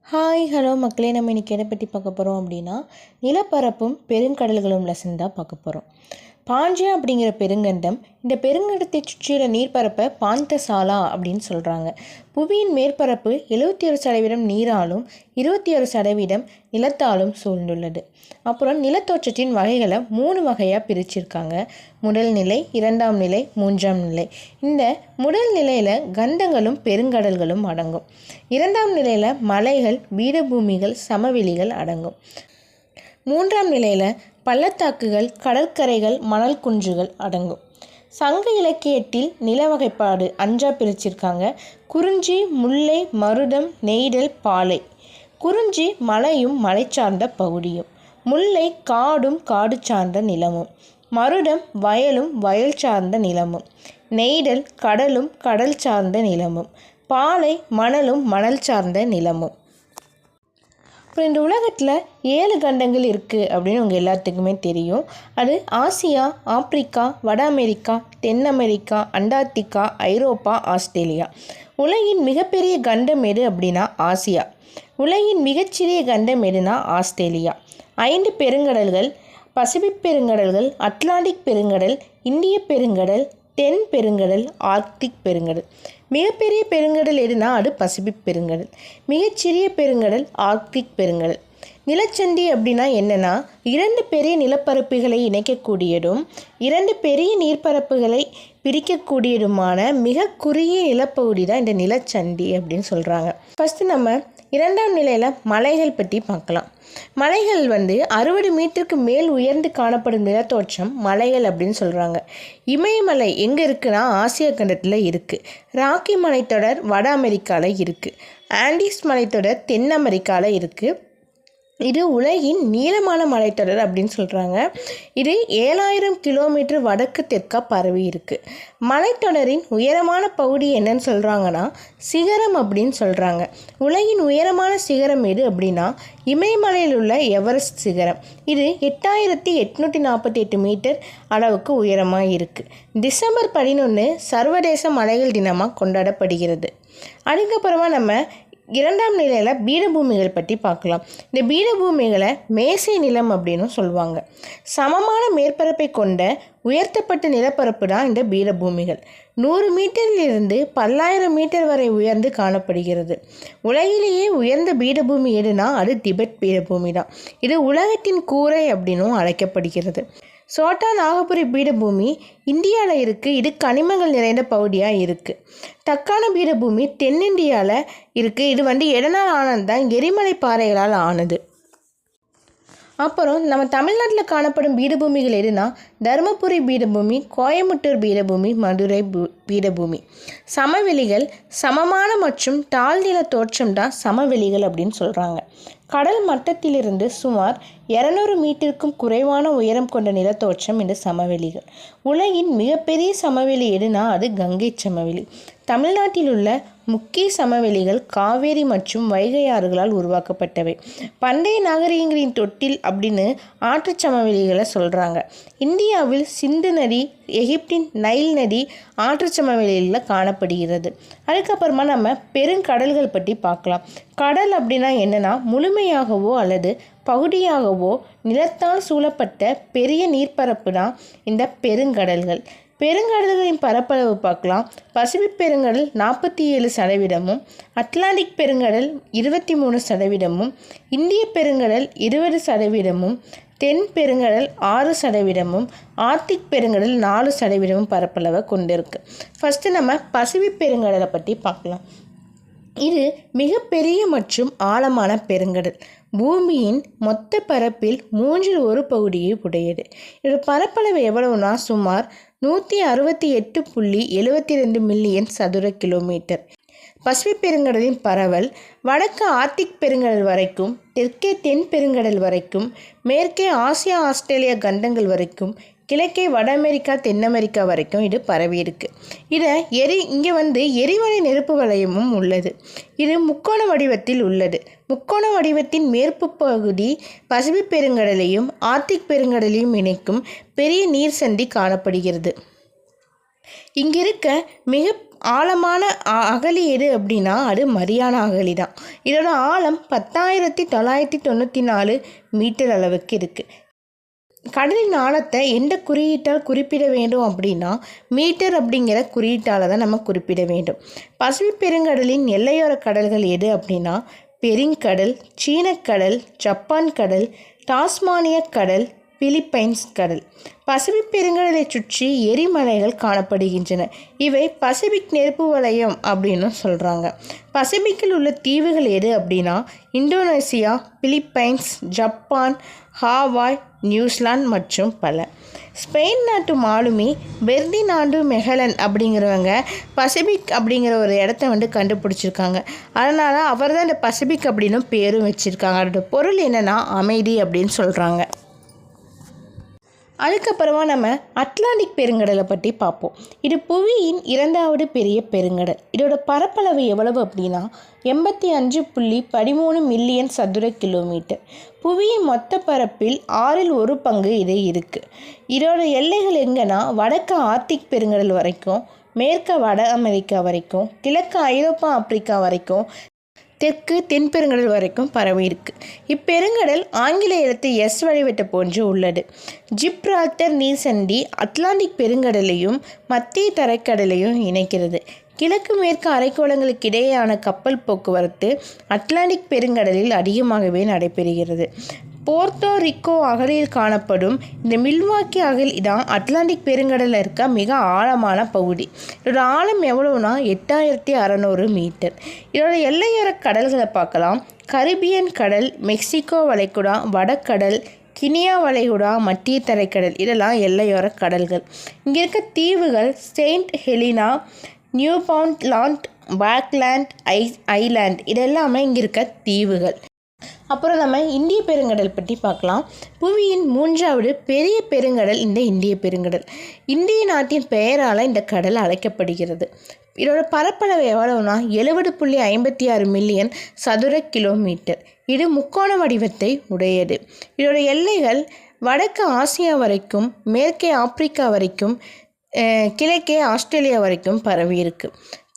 Hi hello மக்களே, நம்ம இன்றைக்கி எதை பற்றி பார்க்க போகிறோம் அப்படின்னா நிலப்பரப்பும் பெருங்கடல்களும் லெசன் தான் பார்க்க போகிறோம். பாஞ்சியா அப்படிங்கிற பெருங்கண்டம், இந்த பெருங்கண்டத்தை சுற்றியுள்ள நீர்ப்பரப்பை பாந்தசாலா அப்படின்னு சொல்கிறாங்க. புவியின் மேற்பரப்பு 71% நீராலும் 21% நிலத்தாலும் சூழ்ந்துள்ளது. அப்புறம் நிலத்தோற்றத்தின் வகைகளை 3 வகையாக பிரிச்சிருக்காங்க. முதல் நிலை, 2ஆம் நிலை, 3ஆம் நிலை. இந்த முதல் நிலையில் கண்டங்களும் பெருங்கடல்களும் அடங்கும். 2ஆம் நிலையில் மலைகள், பீடபூமிகள், சமவெளிகள் அடங்கும். 3ஆம் நிலையில் பள்ளத்தாக்குகள், கடற்கரைகள், மணல் குன்றுகள் அடங்கும். சங்க இலக்கியத்தில் நில வகைப்பாடு 5ஆக பிரிச்சிருக்காங்க. குறிஞ்சி, முல்லை, மருதம், நெய்தல், பாலை. குறிஞ்சி மலையும் மலை சார்ந்த பகுதியும், முல்லை காடும் காடு சார்ந்த நிலமும், மருதம் வயலும் வயல் சார்ந்த நிலமும், நெய்தல் கடலும் கடல் சார்ந்த நிலமும், பாலை மணலும் மணல் சார்ந்த நிலமும். அப்புறம் இந்த உலகத்தில் 7 கண்டங்கள் இருக்குது அப்படின்னு உங்கள் எல்லாத்துக்குமே தெரியும். அது ஆசியா, ஆப்பிரிக்கா, வட அமெரிக்கா, தென் அமெரிக்கா, அண்டார்டிகா, ஐரோப்பா, ஆஸ்திரேலியா. உலகின் மிகப்பெரிய கண்டம் எது அப்படின்னா ஆசியா. உலகின் மிகச்சிறிய கண்டம் எதுனா ஆஸ்திரேலியா. 5 பெருங்கடல்கள்: பசிபிக் பெருங்கடல்கள், அட்லாண்டிக் பெருங்கடல், இந்திய பெருங்கடல், தென் பெருங்கடல், ஆர்க்டிக் பெருங்கடல். மிகப்பெரிய பெருங்கடல் எதுனா அது பசிபிக் பெருங்கடல். மிகச்சிறிய பெருங்கடல் ஆர்க்டிக் பெருங்கடல். நிலச்சந்தி அப்படின்னா என்னென்னா 2 பெரிய நிலப்பரப்புகளை இணைக்கக்கூடியதும் 2 பெரிய நீர்ப்பரப்புகளை பிரிக்கக்கூடியதுமான மிக குறுகிய நிலப்பகுதி தான் இந்த நிலச்சந்தி அப்படின்னு சொல்கிறாங்க. ஃபஸ்ட்டு நம்ம 2ஆம் நிலையில் மலைகள் பற்றி பார்க்கலாம். மலைகள் 60 மீட்டருக்கு மேல் உயர்ந்து காணப்படும் நிலத்தோற்றம் மலைகள் அப்படின்னு சொல்கிறாங்க. இமயமலை எங்கே இருக்குன்னா ஆசியா கண்டத்தில் இருக்குது. ராக்கி மலைத்தொடர் வட அமெரிக்காவில் இருக்குது. ஆண்டிஸ் மலைத்தொடர் தென் அமெரிக்காவில் இருக்குது. இது உலகின் நீளமான மலைத்தொடர் அப்படின்னு சொல்கிறாங்க. இது 7000 கிலோமீட்டர் வடக்கு தெற்காக பரவி இருக்குது. மலைத்தொடரின் உயரமான பகுதி என்னன்னு சொல்கிறாங்கன்னா சிகரம் அப்படின்னு சொல்கிறாங்க. உலகின் உயரமான சிகரம் எது அப்படின்னா இமயமலையில் உள்ள எவரெஸ்ட் சிகரம். இது 8848 மீட்டர் அளவுக்கு உயரமாக இருக்குது. டிசம்பர் 11 சர்வதேச மலைகள் தினமாக கொண்டாடப்படுகிறது. அதுக்கப்புறமா நம்ம 2ஆம் நிலையில் பீடபூமிகள் பற்றி பார்க்கலாம். இந்த பீடபூமிகளை மேசை நிலம் அப்படின்னு சொல்லுவாங்க. சமமான மேற்பரப்பை கொண்ட உயர்த்தப்பட்ட நிலப்பரப்பு தான் இந்த பீடபூமிகள். 100 மீட்டரிலிருந்து 10,000 மீட்டர் வரை உயர்ந்து காணப்படுகிறது. உலகிலேயே உயர்ந்த பீடபூமி எதுனா அது திபெத் பீடபூமி தான். இது உலகத்தின் கூரை அப்படின்னும் அழைக்கப்படுகிறது. சோட்டா நாகபுரி பீடபூமி இந்தியாவில் இருக்குது. இது கனிமங்கள் நிறைந்த பகுதியாக இருக்குது. தக்கான பீடபூமி தென்னிந்தியாவில் இருக்குது. இது எதனால் ஆனது தான் எரிமலை பாறைகளால் ஆனது. அப்புறம் நம்ம தமிழ்நாட்டில் காணப்படும் பீடபூமிகள் எதுனா தருமபுரி பீடபூமி, கோயம்புத்தூர் பீடபூமி, மதுரை பீடபூமி. சமவெளிகள் சமமான மற்றும் தாழ்நில தோற்றம் தான் சமவெளிகள் அப்படின்னு சொல்கிறாங்க. கடல் மட்டத்திலிருந்து சுமார் 200 மீட்டருக்கும் குறைவான உயரம் கொண்ட நிலத்தோற்றம் இந்த சமவெளிகள். உலகின் மிகப்பெரிய சமவெளி எதுனா அது கங்கை சமவெளி. தமிழ்நாட்டில் உள்ள முக்கிய சமவெளிகள் காவேரி மற்றும் வைகை ஆறுகளால் உருவாக்கப்பட்டவை. பண்டைய நாகரிகங்களின் தொட்டில் அப்படின்னு ஆற்று சமவெளிகளை சொல்கிறாங்க. இந்தியாவில் சிந்து நதி, எகிப்தின் நைல் நதி ஆற்று சமவெளியில் காணப்படுகிறது. அதுக்கப்புறமா நம்ம பெருங்கடல்கள் பற்றி பார்க்கலாம். கடல் அப்படின்னா என்னென்னா முழுமையாகவோ அல்லது பகுதியாகவோ நிலத்தால் சூழப்பட்ட பெரிய நீர்ப்பரப்பு தான் இந்த பெருங்கடல்கள். பெருங்கடல்களின் பரப்பளவு பார்க்கலாம். பசிபிக் பெருங்கடல் 47%, அட்லாண்டிக் பெருங்கடல் 23%, இந்திய பெருங்கடல் 20%, தென் பெருங்கடல் 6%, ஆர்க்டிக் பெருங்கடல் 4% பரப்பளவை கொண்டிருக்கு. ஃபஸ்ட்டு நம்ம பசிபிக் பெருங்கடலை பற்றி பார்க்கலாம். இது மிகப்பெரிய மற்றும் ஆழமான பெருங்கடல். பூமியின் மொத்த பரப்பில் 1/3 பகுதியை உடையது. இதோட பரப்பளவு எவ்வளவுனா சுமார் 168.72 மில்லியன் சதுர கிலோமீட்டர். பசிபிக் பெருங்கடலின் பரவல் வடக்கு ஆர்க்டிக் பெருங்கடல் வரைக்கும், தெற்கே தென் பெருங்கடல் வரைக்கும், மேற்கே ஆசியா ஆஸ்திரேலியா கண்டங்கள் வரைக்கும், கிழக்கே வட அமெரிக்கா தென் அமெரிக்கா வரைக்கும் இது பரவி இருக்கு. இங்கே எரிமலை நெருப்பு வலயமும் உள்ளது. இது முக்கோண வடிவத்தில் உள்ளது. முக்கோண வடிவத்தின் மேற்கு பகுதி பசிபிக் பெருங்கடலையும் ஆர்க்டிக் பெருங்கடலையும் இணைக்கும் பெரிய நீர் சந்தி காணப்படுகிறது. இங்கிருக்க மிக ஆழமான அகழி எது அப்படின்னா அது மரியானா அகழி தான். இதோட ஆழம் 10,994 மீட்டர் அளவுக்கு இருக்குது. கடலின் ஆழத்தை எந்த குறியீட்டால் குறிப்பிட வேண்டும் அப்படின்னா மீட்டர் அப்படிங்கிற குறியீட்டால் தான் நம்ம குறிப்பிட வேண்டும். பசிபிக் பெருங்கடலின் எல்லையோர கடல்கள் எது அப்படின்னா பெருங்கடல், சீனக்கடல், ஜப்பான் கடல், டாஸ்மானிய கடல், பிலிப்பைன்ஸ் கடல். பசிபிக் பெருங்கடலை சுற்றி எரிமலைகள் காணப்படுகின்றன. இவை பசிபிக் நெருப்பு வலயம் அப்படின்னு சொல்கிறாங்க. பசிபிக்கில் உள்ள தீவுகள் எது அப்படின்னா இந்தோனேசியா, பிலிப்பைன்ஸ், ஜப்பான், ஹாவாய், நியூசிலாந்து மற்றும் பல. ஸ்பெயின் நாட்டு மாலுமி பெர்டினாண்டோ மெகலன் அப்படிங்கிறவங்க பசிபிக் அப்படிங்கிற ஒரு இடத்த கண்டுபிடிச்சிருக்காங்க. அதனால் அவர் தான் இந்த பசிபிக் அப்படின்னு பேரும் வச்சுருக்காங்க. அதோட பொருள் என்னென்னா அமைதி அப்படின்னு சொல்கிறாங்க. அதுக்கப்புறமா நம்ம அட்லாண்டிக் பெருங்கடலை பற்றி பார்ப்போம். இது புவியின் 2வது பெரிய பெருங்கடல். இதோட பரப்பளவு எவ்வளவு அப்படின்னா 85.13 மில்லியன் சதுர கிலோமீட்டர். புவியின் மொத்த பரப்பில் 1/6 பங்கு இது இருக்குது. இதோட எல்லைகள் எங்கன்னா வடக்கு ஆர்க்டிக் பெருங்கடல் வரைக்கும், மேற்கு வட அமெரிக்கா வரைக்கும், கிழக்கு ஐரோப்பா ஆப்பிரிக்கா வரைக்கும், தெற்கு தென்பெருங்கடல் வரைக்கும் பரவி இருக்கு. இப்பெருங்கடல் ஆங்கில எழுத்து எஸ் வடிவத்தை போன்று உள்ளது. ஜிப்ரால்டர் நீர்சந்தி அட்லாண்டிக் பெருங்கடலையும் மத்திய தரைக்கடலையும் இணைக்கிறது. கிழக்கு மேற்கு அரைக்கோளங்களுக்கு இடையேயான கப்பல் போக்குவரத்து அட்லாண்டிக் பெருங்கடலில் அதிகமாகவே நடைபெறுகிறது. போர்ட்டோ ரிக்கோ அகழியில் காணப்படும் இந்த மில்வாக்கி அகழி தான் அட்லாண்டிக் பெருங்கடலில் இருக்க மிக ஆழமான பகுதி. இதோட ஆழம் எவ்வளோனா 8600 மீட்டர். இதோட எல்லையோர கடல்களை பார்க்கலாம். கரிபியன் கடல், மெக்சிகோ வளைகுடா, வடக்கடல், கினியா வளைகுடா, மத்திய தரைக்கடல் இதெல்லாம் எல்லையோர கடல்கள். இங்கே இருக்க தீவுகள் செயின்ட் ஹெலினா, நியூஃபவுண்ட்லாண்ட், பாக்லாண்ட் ஐலாண்ட் இதெல்லாமே இங்கே இருக்க தீவுகள். அப்புறம் நம்ம இந்திய பெருங்கடல் பற்றி பார்க்கலாம். புவியின் 3வது பெரிய பெருங்கடல் இந்த இந்திய பெருங்கடல். இந்திய நாட்டின் பெயரால் இந்த கடல் அழைக்கப்படுகிறது. இதோட பரப்பளவு எவ்வளவுனா 70.56 மில்லியன் சதுர கிலோமீட்டர். இது முக்கோண வடிவத்தை உடையது. இதோட எல்லைகள் வடக்கு ஆசியா வரைக்கும், மேற்கே ஆப்பிரிக்கா வரைக்கும், கிழக்கே ஆஸ்திரேலியா வரைக்கும் பரவி இருக்கு.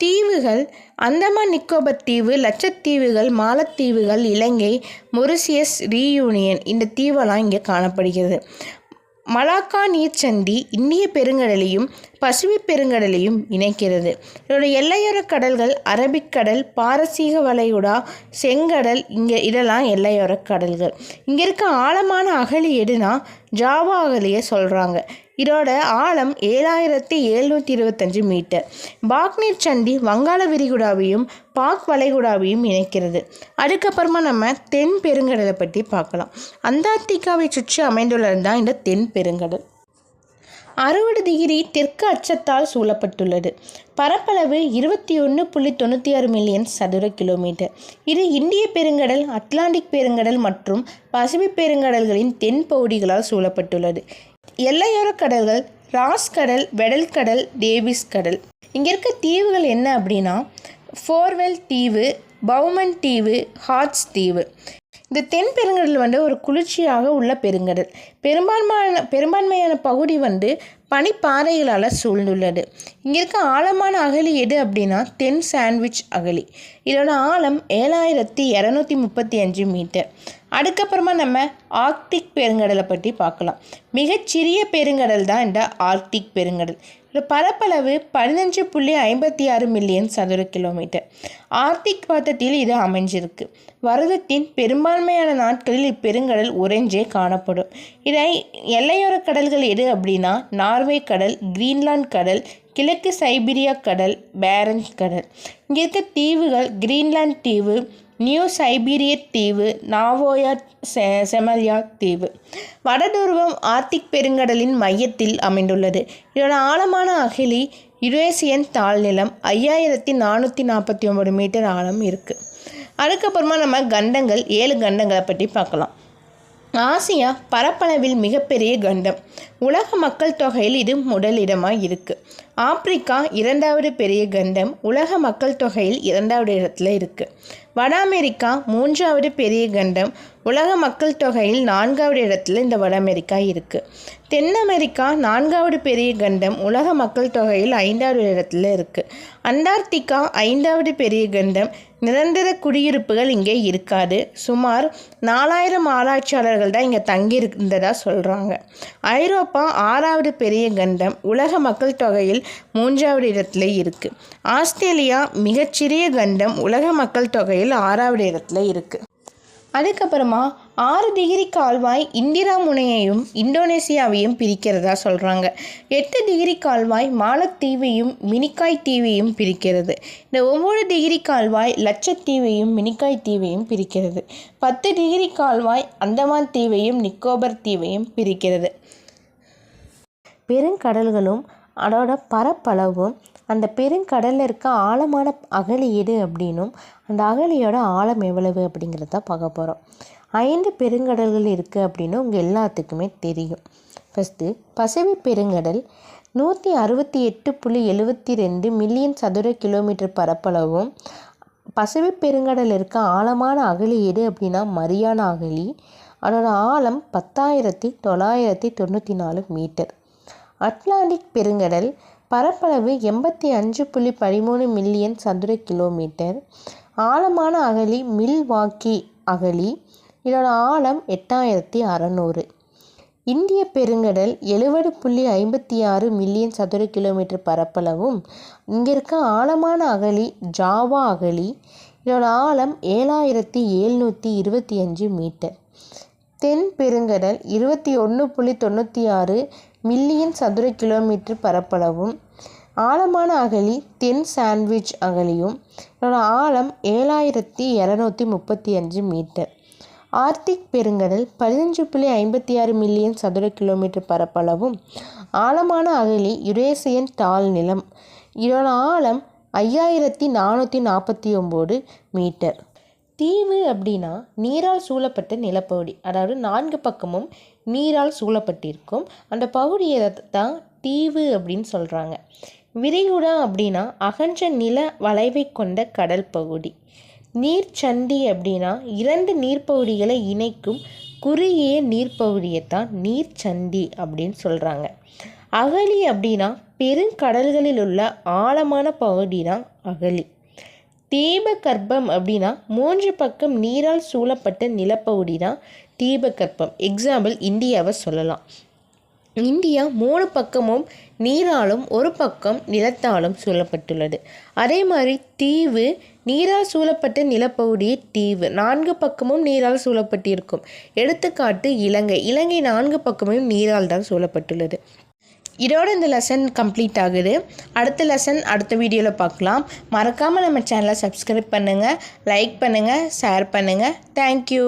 தீவுகள் அந்தமான் நிக்கோபர் தீவு, லட்சத்தீவுகள், மாலத்தீவுகள், இலங்கை, மொரிசியஸ், ரீயூனியன் இந்த தீவெல்லாம் இங்கே காணப்படுகிறது. மலாக்கா நீர்ச்சந்தி இந்திய பெருங்கடலையும் பசிபிக் பெருங்கடலையும் இணைக்கிறது. இதோட எல்லையோர கடல்கள் அரபிக்கடல், பாரசீக வளைகுடா, செங்கடல் இதெல்லாம் எல்லையோர கடல்கள். இங்கே இருக்க ஆழமான அகழி எதுனா ஜாவா அகழியை சொல்கிறாங்க. இதோட ஆழம் 7725 மீட்டர். பாக் நீர்ச்சந்தி வங்காள விரிகுடாவையும் பாக் வளைகுடாவையும் இணைக்கிறது. அதுக்கப்புறமா நம்ம தென் பெருங்கடலை பற்றி பார்க்கலாம். அண்டார்டிகாவை சுற்றி அமைந்துள்ளது தான் இந்த தென் பெருங்கடல். 60 டிகிரி தெற்கு அச்சத்தால் சூழப்பட்டுள்ளது. பரப்பளவு 21.96 மில்லியன் சதுர கிலோமீட்டர். இது இந்திய பெருங்கடல், அட்லாண்டிக் பெருங்கடல் மற்றும் பசிபிக் பெருங்கடல்களின் தென் பகுதிகளால் சூழப்பட்டுள்ளது. எல்லையோர கடல்கள் ராஸ் கடல், வெடல் கடல், டேவிஸ் கடல். இங்கே இருக்க தீவுகள் என்ன அப்படின்னா ஃபோர்வெல் தீவு, பவுமன் தீவு, ஹார்ட்ஸ் தீவு. இந்த தென் பெருங்கடல் ஒரு குளிர்ச்சியாக உள்ள பெருங்கடல். பெரும்பான்மையான பகுதி பனிப்பாறைகளால் சூழ்ந்துள்ளது. இங்கே இருக்க ஆழமான அகழி எது அப்படின்னா தென் சாண்ட்விச் அகழி. இதோட ஆழம் 7235 மீட்டர். அதுக்கப்புறமா நம்ம ஆர்க்டிக் பெருங்கடலை பற்றி பார்க்கலாம். மிகச்சிறிய பெருங்கடல் தான் இந்த ஆர்க்டிக் பெருங்கடல். பரப்பளவு 15.56 மில்லியன் சதுர கிலோமீட்டர். ஆர்க்டிக் வட்டத்தில் இது அமைஞ்சிருக்கு. வருடத்தின் பெரும்பான்மையான நாட்களில் இப்பெருங்கடல் உறைஞ்சே காணப்படும். இதை எல்லையோர கடல்கள் எது அப்படின்னா நார்வே கடல், கிரீன்லாந்து கடல், கிழக்கு சைபீரியா கடல், பேரன்ஸ் கடல். இங்கே இருக்க தீவுகள் கிரீன்லாந்து தீவு, நியூ சைபீரிய தீவு, நாவோயா செமலியா தீவு. வடதுருவம் ஆர்க்டிக் பெருங்கடலின் மையத்தில் அமைந்துள்ளது. இதோட ஆழமான அகழி யுரேசியன் தாழ்நிலம் 5449 மீட்டர் ஆழம் இருக்குது. அதுக்கப்புறமா நம்ம கண்டங்கள் 7 கண்டங்களை பற்றி பார்க்கலாம். ஆசியா பரப்பளவில் மிகப்பெரிய கண்டம். உலக மக்கள் தொகையில் இது முதலிடமாக இருக்குது. ஆப்பிரிக்கா 2வது பெரிய கண்டம். உலக மக்கள் தொகையில் 2வது இடத்துல இருக்குது. வட அமெரிக்கா 3வது பெரிய கண்டம். உலக மக்கள் தொகையில் 4வது இடத்துல இந்த வட அமெரிக்கா இருக்குது. தென் அமெரிக்கா 4வது பெரிய கண்டம், உலக மக்கள் தொகையில் 5வது இடத்துல இருக்குது. அண்டார்டிகா 5வது பெரிய கண்டம், நிரந்தர குடியிருப்புகள் இங்கே இருக்காது. சுமார் 4000 ஆராய்ச்சியாளர்கள் தான் இங்கே தங்கியிருந்ததாக சொல்கிறாங்க. ஐரோப்பா 6வது பெரிய கண்டம், உலக மக்கள் தொகையில் 3வது இடத்துல இருக்குது. ஆஸ்திரேலியா மிகச்சிறிய கண்டம், உலக மக்கள் தொகையில் 6வது இடத்துல இருக்குது. அதுக்கப்புறமா 6 டிகிரி கால்வாய் இந்திரா முனையையும் இந்தோனேசியாவையும் பிரிக்கிறதா சொல்கிறாங்க. 8 டிகிரி கால்வாய் மாலத்தீவையும் மினிக்காய் தீவையும் பிரிக்கிறது. இந்த 9 டிகிரி கால்வாய் லட்சத்தீவையும் மினிக்காய் தீவையும் பிரிக்கிறது. 10 டிகிரி கால்வாய் அந்தமான் தீவையும் நிக்கோபர் தீவையும் பிரிக்கிறது. பெருங்கடல்களும் அதோட பரப்பளவும் அந்த பெருங்கடலில் இருக்க ஆழமான அகழி எது அப்படின்னும் அந்த அகழியோட ஆழம் எவ்வளவு அப்படிங்கிறத பார்க்க போகிறோம். 5 பெருங்கடல்கள் இருக்குது அப்படின்னு உங்கள் எல்லாத்துக்குமே தெரியும். ஃபஸ்ட்டு பசிபிக் பெருங்கடல் 168.72 மில்லியன் சதுர கிலோமீட்டர் பரப்பளவும். பசிபிக் பெருங்கடல் இருக்க ஆழமான அகழி எது அப்படின்னா மரியானா அகழி. அதோட ஆழம் 10,994 மீட்டர். அட்லாண்டிக் பெருங்கடல் பரப்பளவு 85.13 மில்லியன் சதுர கிலோமீட்டர். ஆழமான அகழி மில்வாக்கி அகழி. இதோட ஆழம் 8600. இந்திய பெருங்கடல் 70.56 மில்லியன் சதுர கிலோமீட்டர் பரப்பளவும். இங்கே இருக்க ஆழமான அகழி ஜாவா அகழி. இதோட ஆழம் 7725 மீட்டர். தென் பெருங்கடல் 21.96 மில்லியன் சதுர கிலோமீட்டர் பரப்பளவும். ஆழமான அகழி தென் சாண்ட்விச் அகழியும். இதோட ஆழம் 7235 மீட்டர். ஆர்க்டிக் பெருங்கடல் 15.56 மில்லியன் சதுர கிலோமீட்டர் பரப்பளவும். ஆழமான அகழி யுரேசியன் தாழ் நிலம். இதோட ஆழம் 5449 மீட்டர். தீவு அப்படின்னா நீரால் சூழப்பட்ட நிலப்பகுதி, அதாவது 4 பக்கமும் நீரால் சூழப்பட்டிருக்கும் அந்த பகுதியை தான் தீவு அப்படின்னு சொல்கிறாங்க. விரிகுடா அப்படின்னா அகன்ற நில வளைவை கொண்ட கடல் பகுதி. நீர்ச்சந்தி அப்படின்னா 2 நீர்ப்பகுதிகளை இணைக்கும் குறுகிய நீர்ப்பகுதியை தான் நீர்ச்சந்தி அப்படின்னு சொல்கிறாங்க. அகழி அப்படின்னா பெருங்கடல்களில் உள்ள ஆழமான பகுதி தான் அகழி. தீபகற்பம் அப்படின்னா 3 பக்கம் நீரால் சூழப்பட்ட நிலப்பகுதி தான் தீபகற்பம். எக்ஸாம்பிள் இந்தியாவை சொல்லலாம். இந்தியா 3 பக்கமும் நீராலும் 1 பக்கம் நிலத்தாலும் சூழப்பட்டுள்ளது. அதே மாதிரி தீவு நீரால் சூழப்பட்ட நிலப்பகுதியை தீவு. 4 பக்கமும் நீரால் சூழப்பட்டிருக்கும். எடுத்துக்காட்டு இலங்கை. இலங்கை 4 பக்கமும் நீரால் தான் சூழப்பட்டுள்ளது. இதோட இந்த லெசன் கம்ப்ளீட் ஆகுது. அடுத்த லெசன் அடுத்த வீடியோவில் பார்க்கலாம். மறக்காமல் நம்ம சேனலை சப்ஸ்கிரைப் பண்ணுங்கள், லைக் பண்ணுங்கள், ஷேர் பண்ணுங்கள். தேங்க்யூ.